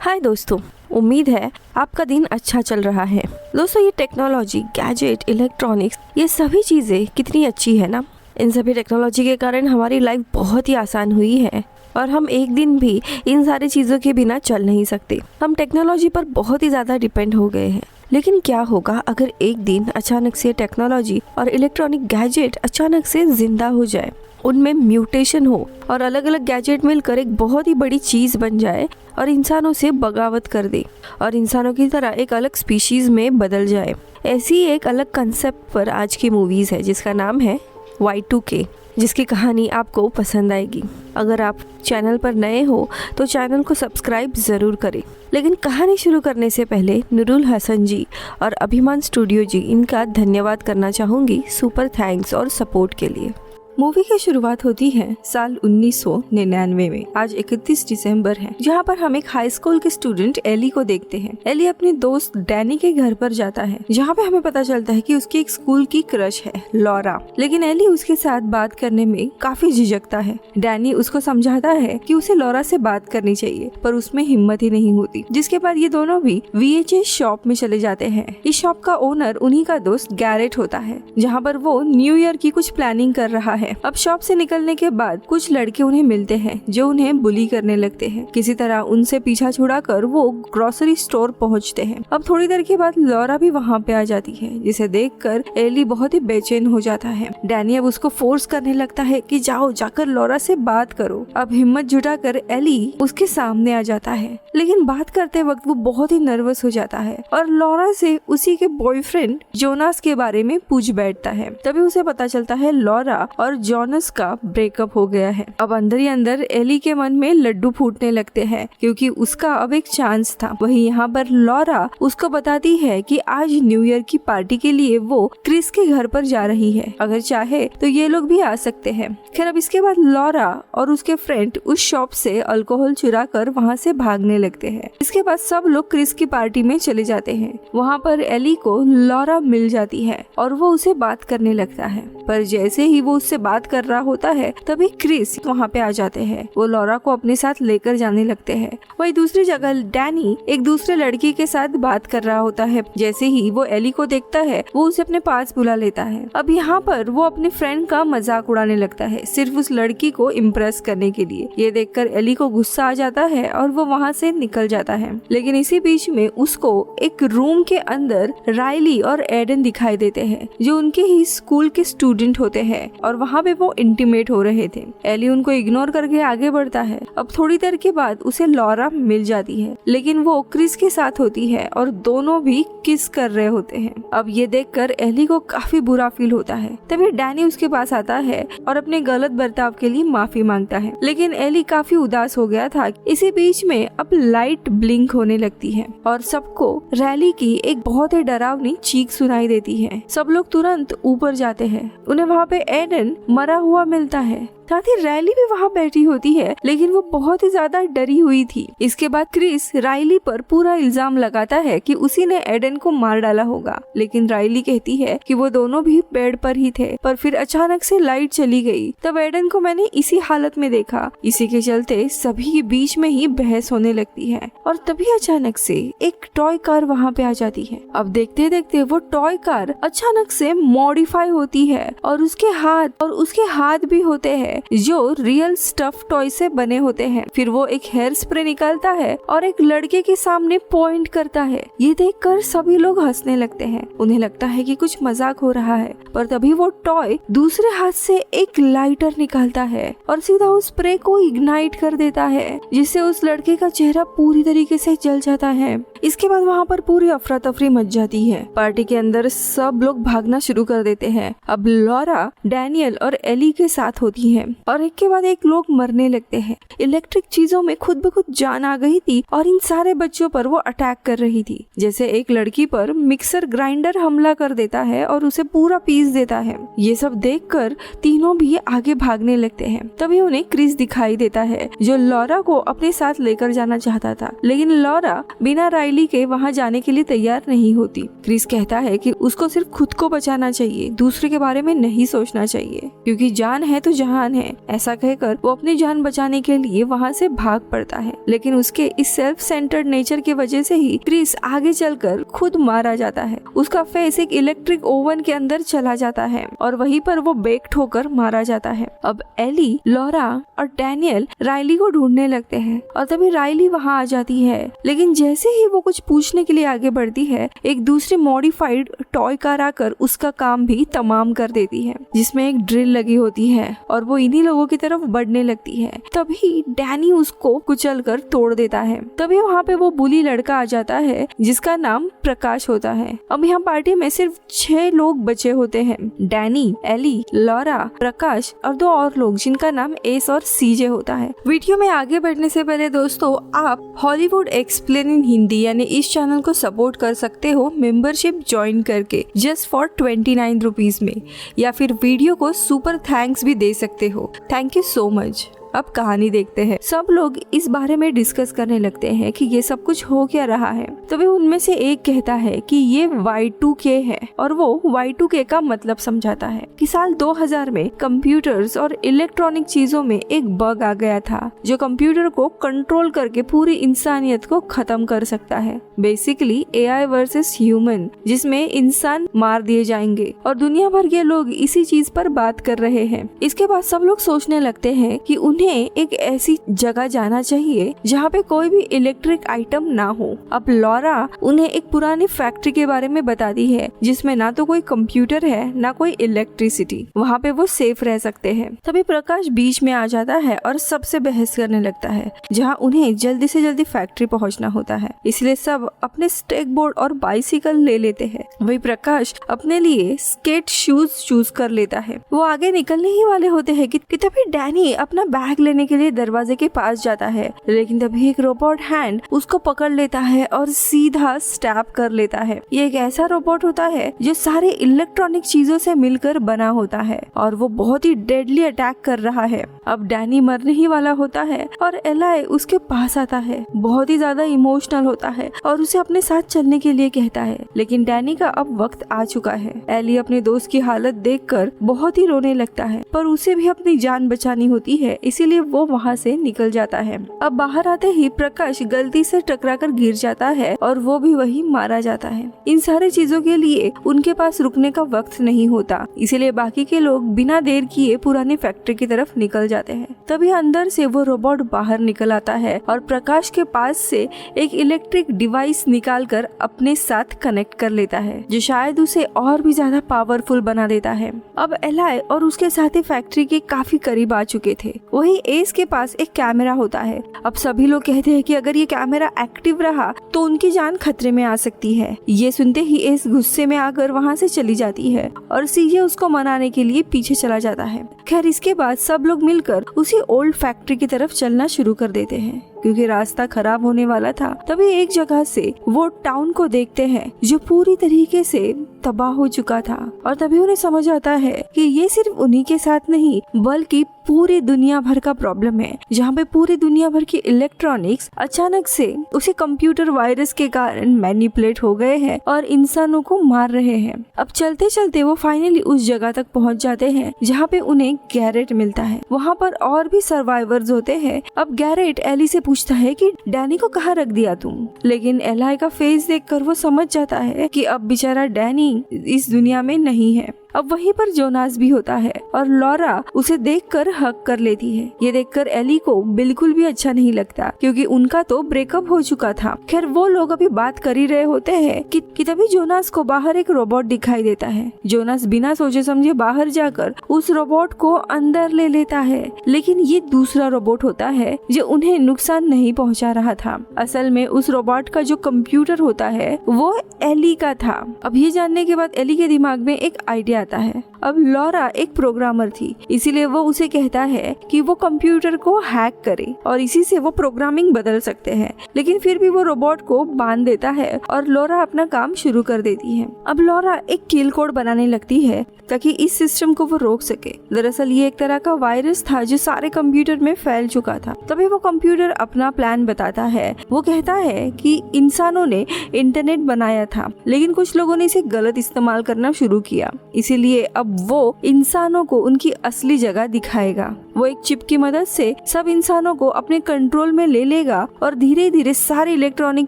हाय दोस्तों, उम्मीद है आपका दिन अच्छा चल रहा है। दोस्तों, ये टेक्नोलॉजी, गैजेट, इलेक्ट्रॉनिक्स, ये सभी चीज़ें कितनी अच्छी है ना। इन सभी टेक्नोलॉजी के कारण हमारी लाइफ बहुत ही आसान हुई है और हम एक दिन भी इन सारी चीज़ों के बिना चल नहीं सकते। हम टेक्नोलॉजी पर बहुत ही ज़्यादा डिपेंड हो गए हैं। लेकिन क्या होगा अगर एक दिन अचानक से टेक्नोलॉजी और इलेक्ट्रॉनिक गैजेट अचानक से जिंदा हो जाए, उनमें म्यूटेशन हो और अलग अलग गैजेट मिलकर एक बहुत ही बड़ी चीज़ बन जाए और इंसानों से बगावत कर दे और इंसानों की तरह एक अलग स्पीशीज में बदल जाए। ऐसी एक अलग कंसेप्ट पर आज की मूवीज़ है जिसका नाम है Y2K, जिसकी कहानी आपको पसंद आएगी। अगर आप चैनल पर नए हो तो चैनल को सब्सक्राइब ज़रूर करें। लेकिन कहानी शुरू करने से पहले नूरुल हसन जी और अभिमान स्टूडियो जी, इनका धन्यवाद करना चाहूँगी सुपर थैंक्स और सपोर्ट के लिए। मूवी की शुरुआत होती है साल 1999 में। आज 31 दिसंबर है, जहाँ पर हम एक हाई स्कूल के स्टूडेंट एली को देखते हैं। एली अपने दोस्त डैनी के घर पर जाता है, जहाँ पे हमें पता चलता है कि उसकी एक स्कूल की क्रश है, लॉरा। लेकिन एली उसके साथ बात करने में काफी झिझकता है। डैनी उसको समझाता है कि उसे लॉरा से बात करनी चाहिए, पर उसमें हिम्मत ही नहीं होती। जिसके बाद ये दोनों भी VHS शॉप में चले जाते हैं। इस शॉप का ओनर उन्हीं का दोस्त गैरेट होता है, जहाँ पर वो न्यू ईयर की कुछ प्लानिंग कर रहा है। अब शॉप से निकलने के बाद कुछ लड़के उन्हें मिलते हैं जो उन्हें बुली करने लगते हैं। किसी तरह उनसे पीछा छुड़ाकर वो ग्रोसरी स्टोर पहुंचते हैं। अब थोड़ी देर के बाद लॉरा भी वहां पे आ जाती है, जिसे देखकर एली बहुत ही बेचैन हो जाता है। डैनी अब उसको फोर्स करने लगता है कि जाओ, जाकर लॉरा से बात करो। अब हिम्मत जुटाकर एली उसके सामने आ जाता है, लेकिन बात करते वक्त वो बहुत ही नर्वस हो जाता है और लॉरा से उसी के बॉयफ्रेंड जोनास के बारे में पूछ बैठता है। तभी उसे पता चलता है लॉरा और जोनास का ब्रेकअप हो गया है। अब अंदर ही अंदर एली के मन में लड्डू फूटने लगते हैं, क्योंकि उसका अब एक चांस था। वहीं यहाँ पर लॉरा उसको बताती है कि आज न्यू ईयर की पार्टी के लिए वो क्रिस के घर पर जा रही है, अगर चाहे तो ये लोग भी आ सकते हैं। खैर, अब इसके बाद लॉरा और उसके फ्रेंड उस शॉप से अल्कोहल चुरा कर वहाँ से भागने लगते हैं। इसके बाद सब लोग क्रिस की पार्टी में चले जाते हैं। वहाँ पर एली को लॉरा मिल जाती है और वो उसे बात करने लगता है, पर जैसे ही वो उससे बात कर रहा होता है तभी क्रिस वहाँ पे आ जाते हैं। वो लॉरा को अपने साथ लेकर जाने लगते हैं। वही दूसरी जगह डैनी एक दूसरे लड़की के साथ बात कर रहा होता है। जैसे ही वो एली को देखता है वो उसे अपने पास बुला लेता है। अब यहाँ पर वो अपने फ्रेंड का मजाक उड़ाने लगता है, सिर्फ उस लड़की को इम्प्रेस करने के लिए। ये देखकर एली को गुस्सा आ जाता है और वो वहाँ से निकल जाता है। लेकिन इसी बीच में उसको एक रूम के अंदर राइली और एडन दिखाई देते हैं, जो उनके ही स्कूल के स्टूडेंट होते हैं और वहाँ पे वो इंटीमेट हो रहे थे। एली उनको इग्नोर करके आगे बढ़ता है। अब थोड़ी देर के बाद उसे लॉरा मिल जाती है, लेकिन वो क्रिस के साथ होती है और दोनों भी किस कर रहे होते हैं। अब ये देखकर एली को काफी बुरा फील होता है। तभी डैनी उसके पास आता है और अपने गलत बर्ताव के लिए माफी मांगता है, लेकिन एली काफी उदास हो गया था। इसी बीच में अब लाइट ब्लिंक होने लगती है और सबको रैली की एक बहुत ही डरावनी चीख सुनाई देती है। सब लोग तुरंत ऊपर जाते हैं। उन्हें वहाँ पे एडन मरा हुआ मिलता है, साथ ही राइली भी वहाँ बैठी होती है, लेकिन वो बहुत ही ज्यादा डरी हुई थी। इसके बाद क्रिस राइली पर पूरा इल्जाम लगाता है कि उसी ने एडन को मार डाला होगा, लेकिन राइली कहती है कि वो दोनों भी बेड पर ही थे, पर फिर अचानक से लाइट चली गई। तब एडन को मैंने इसी हालत में देखा। इसी के चलते सभी के बीच में ही बहस होने लगती है और तभी अचानक से एक टॉय कार वहाँ पे आ जाती है। अब देखते देखते वो टॉय कार अचानक से मॉडिफाई होती है और उसके हाथ भी होते हैं जो रियल स्टफ टॉय से बने होते हैं। फिर वो एक हेयर स्प्रे निकालता है और एक लड़के के सामने पॉइंट करता है। ये देखकर सभी लोग हंसने लगते हैं। उन्हें लगता है कि कुछ मजाक हो रहा है, पर तभी वो टॉय दूसरे हाथ से एक लाइटर निकालता है और सीधा उस स्प्रे को इग्नाइट कर देता है, जिससे उस लड़के का चेहरा पूरी तरीके से जल जाता है। इसके बाद वहाँ पर पूरी अफरा तफरी मच जाती है। पार्टी के अंदर सब लोग भागना शुरू कर देते हैं। अब लॉरा, डैनियल और एली के साथ होती है और एक के बाद एक लोग मरने लगते हैं। इलेक्ट्रिक चीजों में खुद ब खुद जान आ गई थी और इन सारे बच्चों पर वो अटैक कर रही थी। जैसे एक लड़की पर मिक्सर ग्राइंडर हमला कर देता है और उसे पूरा पीस देता है। ये सब देखकर तीनों भी आगे भागने लगते हैं। तभी उन्हें क्रिस दिखाई देता है, जो लॉरा को अपने साथ लेकर जाना चाहता था, लेकिन लॉरा बिना राइली के वहाँ जाने के लिए तैयार नहीं होती। क्रिस कहता है कि उसको सिर्फ खुद को बचाना चाहिए, दूसरे के बारे में नहीं सोचना चाहिए, क्योंकि जान है तो जहान है। ऐसा कहकर वो अपनी जान बचाने के लिए वहाँ से भाग पड़ता है, लेकिन उसके इस सेल्फ सेंटर्ड नेचर की वजह से ही क्रिस आगे चलकर खुद मारा जाता है। उसका फेस एक इलेक्ट्रिक ओवन के अंदर चला जाता है और वहीं पर वो बेक्ड होकर मारा जाता है। अब एली, लॉरा और डैनियल राइली को ढूंढने लगते हैं और तभी राइली वहाँ आ जाती है, लेकिन जैसे ही वो कुछ पूछने के लिए आगे बढ़ती है, एक दूसरी मॉडिफाइड टॉय कार आकर उसका काम भी तमाम कर देती है, जिसमें एक ड्रिल लगी होती है और वो इन्हीं लोगों की तरफ बढ़ने लगती है। तभी डैनी उसको कुचलकर तोड़ देता है। तभी वहाँ पे वो बुली लड़का आ जाता है जिसका नाम प्रकाश होता है। अब यहाँ पार्टी में सिर्फ 6 लोग बचे होते हैं, डैनी, एली, लॉरा, प्रकाश और 2 और लोग जिनका नाम एस और सीजे होता है। वीडियो में आगे बढ़ने से पहले दोस्तों, आप हॉलीवुड एक्सप्लेन इन हिंदी यानी इस चैनल को सपोर्ट कर सकते हो मेंबरशिप ज्वाइन करके जस्ट फॉर 29 रुपीज में, या फिर वीडियो को सुपर थैंक्स भी दे सकते हो। Thank you so much. अब कहानी देखते हैं। सब लोग इस बारे में डिस्कस करने लगते हैं कि ये सब कुछ हो क्या रहा है। तभी उनमें से एक कहता है कि ये Y2K है और वो Y2K का मतलब समझाता है कि साल 2000 में कंप्यूटर्स और इलेक्ट्रॉनिक चीजों में एक बग आ गया था जो कंप्यूटर को कंट्रोल करके पूरी इंसानियत को खत्म कर सकता है। बेसिकली AI वर्सेस ह्यूमन, जिसमें इंसान मार दिए जाएंगे और दुनिया भर के लोग इसी चीज पर बात कर रहे हैं। इसके बाद सब लोग सोचने लगते हैं कि उन्हें एक ऐसी जगह जाना चाहिए जहाँ पे कोई भी इलेक्ट्रिक आइटम ना हो। अब लॉरा उन्हें एक पुरानी फैक्ट्री के बारे में बताती है जिसमें ना तो कोई कंप्यूटर है ना कोई इलेक्ट्रिसिटी, वहाँ पे वो सेफ रह सकते हैं। तभी प्रकाश बीच में आ जाता है और सबसे बहस करने लगता है, जहाँ उन्हें जल्दी से जल्दी फैक्ट्री पहुँचना होता है, इसलिए सब अपने स्टेक बोर्ड और बाइसिकल ले लेते हैं। वही प्रकाश अपने लिए स्केट शूज चूज कर लेता है। वो आगे निकलने ही वाले होते हैं कि तभी डैनी अपना बैग लेने के लिए दरवाजे के पास जाता है, लेकिन तभी एक रोबोट हैंड उसको पकड़ लेता है और सीधा स्टैब कर लेता है। ये एक ऐसा रोबोट होता है जो सारे इलेक्ट्रॉनिक चीजों से मिलकर बना होता है और वो बहुत ही डेडली अटैक कर रहा है। अब डैनी मरने ही वाला होता है और एलाई उसके पास आता है, बहुत ही ज्यादा इमोशनल होता है और उसे अपने साथ चलने के लिए कहता है, लेकिन डैनी का अब वक्त आ चुका है। एली अपने दोस्त की हालत देखकर बहुत ही रोने लगता है, पर उसे भी अपनी जान बचानी होती है, इसीलिए वो वहाँ से निकल जाता है। अब बाहर आते ही प्रकाश गलती से टकराकर गिर जाता है और वो भी वही मारा जाता है। इन सारी चीजों के लिए उनके पास रुकने का वक्त नहीं होता, इसीलिए बाकी के लोग बिना देर किए पुरानी फैक्ट्री की तरफ निकल जाते हैं। तभी अंदर से वो रोबोट बाहर निकल आता है और प्रकाश के पास से एक इलेक्ट्रिक डिवाइस निकालकर अपने साथ कनेक्ट कर लेता है, जो शायद उसे और भी ज्यादा पावरफुल बना देता है। अब एलाई और उसके साथी फैक्ट्री के काफी करीब आ चुके थे। वही एस के पास एक कैमरा होता है। अब सभी लोग कहते हैं कि अगर ये कैमरा एक्टिव रहा तो उनकी जान खतरे में आ सकती है। ये सुनते ही एस गुस्से में आकर वहाँ से चली जाती है और सीजे उसको मनाने के लिए पीछे चला जाता है। खैर इसके बाद सब लोग मिलकर उसी ओल्ड फैक्ट्री की तरफ चलना शुरू कर देते हैं क्योंकि रास्ता खराब होने वाला था। तभी एक जगह से वो टाउन को देखते हैं जो पूरी तरीके से तबाह हो चुका था और तभी उन्हें समझ आता है कि ये सिर्फ उन्हीं के साथ नहीं बल्कि पूरी दुनिया भर का प्रॉब्लम है, जहाँ पे पूरी दुनिया भर की इलेक्ट्रॉनिक्स अचानक से उसी कंप्यूटर वायरस के कारण मैनिपुलेट हो गए हैं और इंसानों को मार रहे हैं। अब चलते चलते वो फाइनली उस जगह तक पहुँच जाते हैं जहाँ पे उन्हें गैरेट मिलता है। वहाँ पर और भी सर्वाइवर्स होते हैं। अब गैरेट एली से पूछता है कि डैनी को कहाँ रख दिया तुम, लेकिन एलाई का फेस देखकर वो समझ जाता है कि अब बेचारा डैनी इस दुनिया में नहीं है। अब वहीं पर जोनास भी होता है और लॉरा उसे देखकर हक कर लेती है। ये देखकर एली को बिल्कुल भी अच्छा नहीं लगता क्योंकि उनका तो ब्रेकअप हो चुका था। खैर वो लोग अभी बात कर ही रहे होते हैं कि तभी जोनास को बाहर एक रोबोट दिखाई देता है। जोनास बिना सोचे समझे बाहर जाकर उस रोबोट को अंदर ले लेता है, लेकिन ये दूसरा रोबोट होता है जो उन्हें नुकसान नहीं पहुँचा रहा था। असल में उस रोबोट का जो कंप्यूटर होता है वो एली का था। अब ये जानने के बाद एली के दिमाग में एक आइडिया आता है। अब लॉरा एक प्रोग्रामर थी, इसीलिए वो उसे कहता है कि वो कंप्यूटर को हैक करे और इसी से वो प्रोग्रामिंग बदल सकते हैं, लेकिन फिर भी वो रोबोट को बांध देता है और लॉरा अपना काम शुरू कर देती है। अब लॉरा एक किल कोड बनाने लगती है ताकि इस सिस्टम को वो रोक सके। दरअसल ये एक तरह का वायरस था जो सारे कंप्यूटर में फैल चुका था। तभी वो कंप्यूटर अपना प्लान बताता है। वो कहता है कि इंसानों ने इंटरनेट बनाया था, लेकिन कुछ लोगों ने इसे गलत इस्तेमाल करना शुरू किया, इसीलिए अब वो इंसानों को उनकी असली जगह दिखाएगा। वो एक चिप की मदद से सब इंसानों को अपने कंट्रोल में ले लेगा और धीरे धीरे सारी इलेक्ट्रॉनिक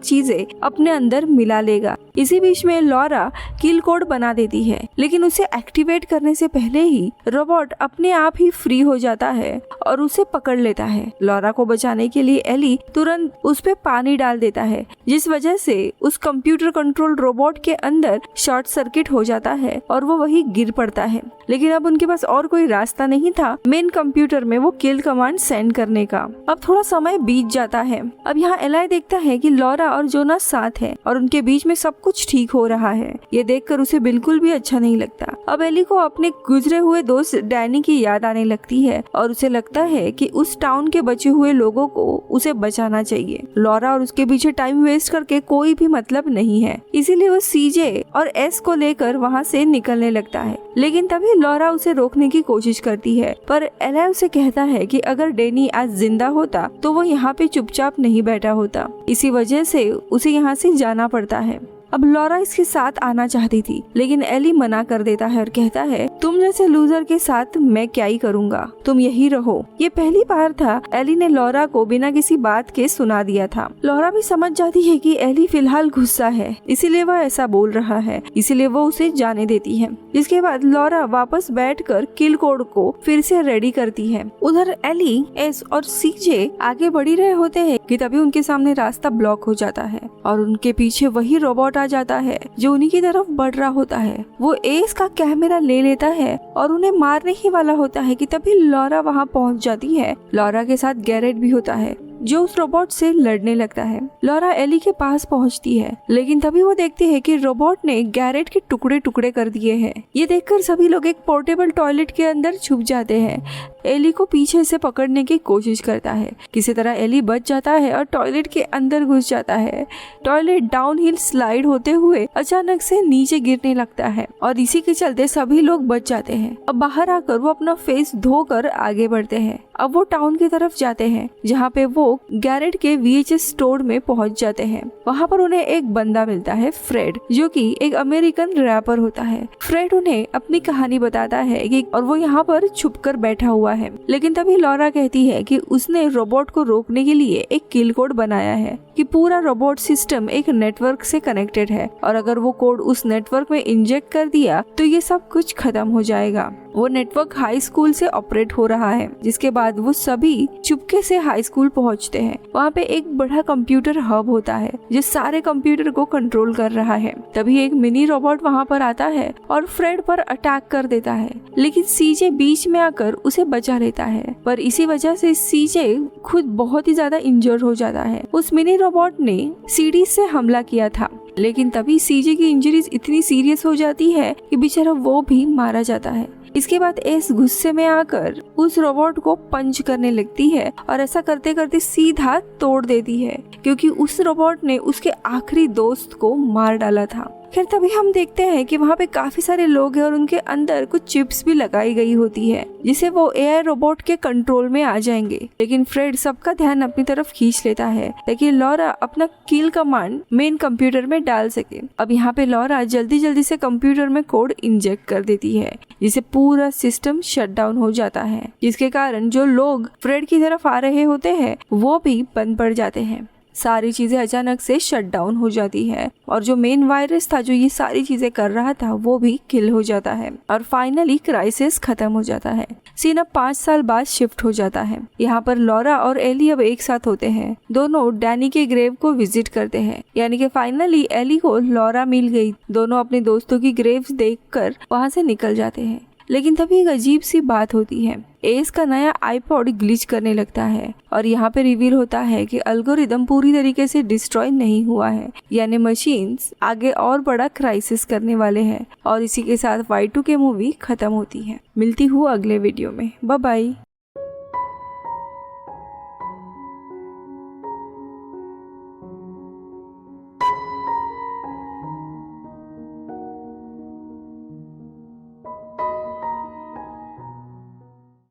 चीजें अपने अंदर मिला लेगा। इसी बीच में लॉरा किल कोड बना देती है, लेकिन उसे एक्टिवेट करने से पहले ही रोबोट अपने आप ही फ्री हो जाता है और उसे पकड़ लेता है। लॉरा को बचाने के लिए एली तुरंत उस पे पानी डाल देता है, जिस वजह से उस कंप्यूटर कंट्रोल रोबोट के अंदर शॉर्ट सर्किट हो जाता है और वो वही गिर पड़ता है। लेकिन अब उनके पास और कोई रास्ता नहीं था मेन कंप्यूटर में वो किल कमांड सेंड करने का। अब थोड़ा समय बीत जाता है। अब यहाँ एलाई देखता है कि लॉरा और जोनास साथ है और उनके बीच में सब कुछ ठीक हो रहा है। ये देखकर उसे बिल्कुल भी अच्छा नहीं लगता। अब एली को अपने गुजरे हुए दोस्त डैनी की याद आने लगती है और उसे लगता है कि उस टाउन के बचे हुए लोगों को उसे बचाना चाहिए। लॉरा और उसके पीछे टाइम वेस्ट करके कोई भी मतलब नहीं है, इसीलिए वो सीजे और एस को लेकर वहाँ से निकलने लगता है। लेकिन तभी लॉरा उसे रोकने की कोशिश करती है, पर एलाई उसे कहता है कि अगर डैनी आज जिंदा होता तो वो यहाँ पे चुपचाप नहीं बैठा होता। इसी वजह से उसे यहाँ से जाना पड़ता है। अब लॉरा इसके साथ आना चाहती थी, लेकिन एली मना कर देता है और कहता है तुम जैसे लूजर के साथ मैं क्या ही करूँगा, तुम यही रहो। ये पहली बार था एली ने लॉरा को बिना किसी बात के सुना दिया था। लॉरा भी समझ जाती है कि एली फिलहाल गुस्सा है, इसीलिए वह ऐसा बोल रहा है, इसीलिए वो उसे जाने देती है। जिसके बाद लॉरा वापस बैठकर किल कोड को फिर से रेडी करती है। उधर एली, एस और सीजे आगे बढ़ रहे होते हैं कि तभी उनके सामने रास्ता ब्लॉक हो जाता है और उनके पीछे वही रोबोट आ जाता है जो उन्हीं की तरफ बढ़ रहा होता है। वो एस का कैमरा ले लेता है और उन्हें मारने ही वाला होता है कि तभी लॉरा वहाँ पहुँच जाती है। लॉरा के साथ गैरेट भी होता है जो उस रोबोट से लड़ने लगता है। लॉरा एली के पास पहुंचती है, लेकिन तभी वो देखती है कि रोबोट ने गैरेट के टुकड़े टुकड़े कर दिए हैं। ये देखकर सभी लोग एक पोर्टेबल टॉयलेट के अंदर छुप जाते हैं। एली को पीछे से पकड़ने की कोशिश करता है, किसी तरह एली बच जाता है और टॉयलेट के अंदर घुस जाता है। टॉयलेट डाउनहिल स्लाइड होते हुए अचानक से नीचे गिरने लगता है और इसी के चलते सभी लोग बच जाते हैं। अब बाहर आकर वो अपना फेस धोकर आगे बढ़ते हैं। अब वो टाउन की तरफ जाते हैं, जहाँ पे वो गैरेट के VHS स्टोर में पहुंच जाते हैं। वहाँ पर उन्हें एक बंदा मिलता है, फ्रेड, जो कि एक अमेरिकन रैपर होता है। फ्रेड उन्हें अपनी कहानी बताता है कि और वो यहाँ पर छुपकर बैठा हुआ है। लेकिन तभी लॉरा कहती है कि उसने रोबोट को रोकने के लिए एक किल कोड बनाया है कि पूरा रोबोट सिस्टम एक नेटवर्क से कनेक्टेड है और अगर वो कोड उस नेटवर्क में इंजेक्ट कर दिया तो ये सब कुछ खत्म हो जाएगा। वो नेटवर्क हाई स्कूल से ऑपरेट हो रहा है। जिसके बाद वो सभी चुपके से हाई स्कूल पहुंचते हैं। वहाँ पे एक बड़ा कंप्यूटर हब होता है जो सारे कंप्यूटर को कंट्रोल कर रहा है। तभी एक मिनी रोबोट वहाँ पर आता है और फ्रेड पर अटैक कर देता है, लेकिन सीजे बीच में आकर उसे बचा लेता है। पर इसी वजह से सीजे खुद बहुत ही ज्यादा इंजर्ड हो जाता है। उस मिनी रोबोट ने सीढ़ी से हमला किया था, लेकिन तभी सीजे की इंजरीज इतनी सीरियस हो जाती है कि बेचारा वो भी मारा जाता है। इसके बाद एस गुस्से में आकर उस रोबोट को पंच करने लगती है और ऐसा करते करते सीधा तोड़ देती है, क्योंकि उस रोबोट ने उसके आखिरी दोस्त को मार डाला था। खैर तभी हम देखते हैं कि वहाँ पे काफी सारे लोग हैं और उनके अंदर कुछ चिप्स भी लगाई गई होती है, जिसे वो एआई रोबोट के कंट्रोल में आ जाएंगे। लेकिन फ्रेड सबका ध्यान अपनी तरफ खींच लेता है ताकि लॉरा अपना किल कमांड मेन कंप्यूटर में डाल सके। अब यहाँ पे लॉरा जल्दी जल्दी से कंप्यूटर में कोड इंजेक्ट कर देती है, जिसे पूरा सिस्टम शट डाउन हो जाता है, जिसके कारण जो लोग फ्रेड की तरफ आ रहे होते हैं वो भी बंद पड़ जाते हैं। सारी चीजें अचानक से शट डाउन हो जाती है और जो मेन वायरस था जो ये सारी चीजें कर रहा था वो भी किल हो जाता है और फाइनली क्राइसिस खत्म हो जाता है। सीन अब 5 साल बाद शिफ्ट हो जाता है। यहाँ पर लॉरा और एली अब एक साथ होते हैं। दोनों डैनी के ग्रेव को विजिट करते हैं, यानी कि फाइनली एली को लॉरा मिल गई। दोनों अपने दोस्तों की ग्रेव्स देखकर वहाँ से निकल जाते हैं। लेकिन तभी एक अजीब सी बात होती है। एस का नया आईपॉड ग्लिच करने लगता है और यहाँ पे रिवील होता है कि एल्गोरिदम पूरी तरीके से डिस्ट्रॉय नहीं हुआ है, यानी मशीन्स आगे और बड़ा क्राइसिस करने वाले हैं। और इसी के साथ Y2K मूवी खत्म होती है। मिलती हूँ अगले वीडियो में। Bye bye.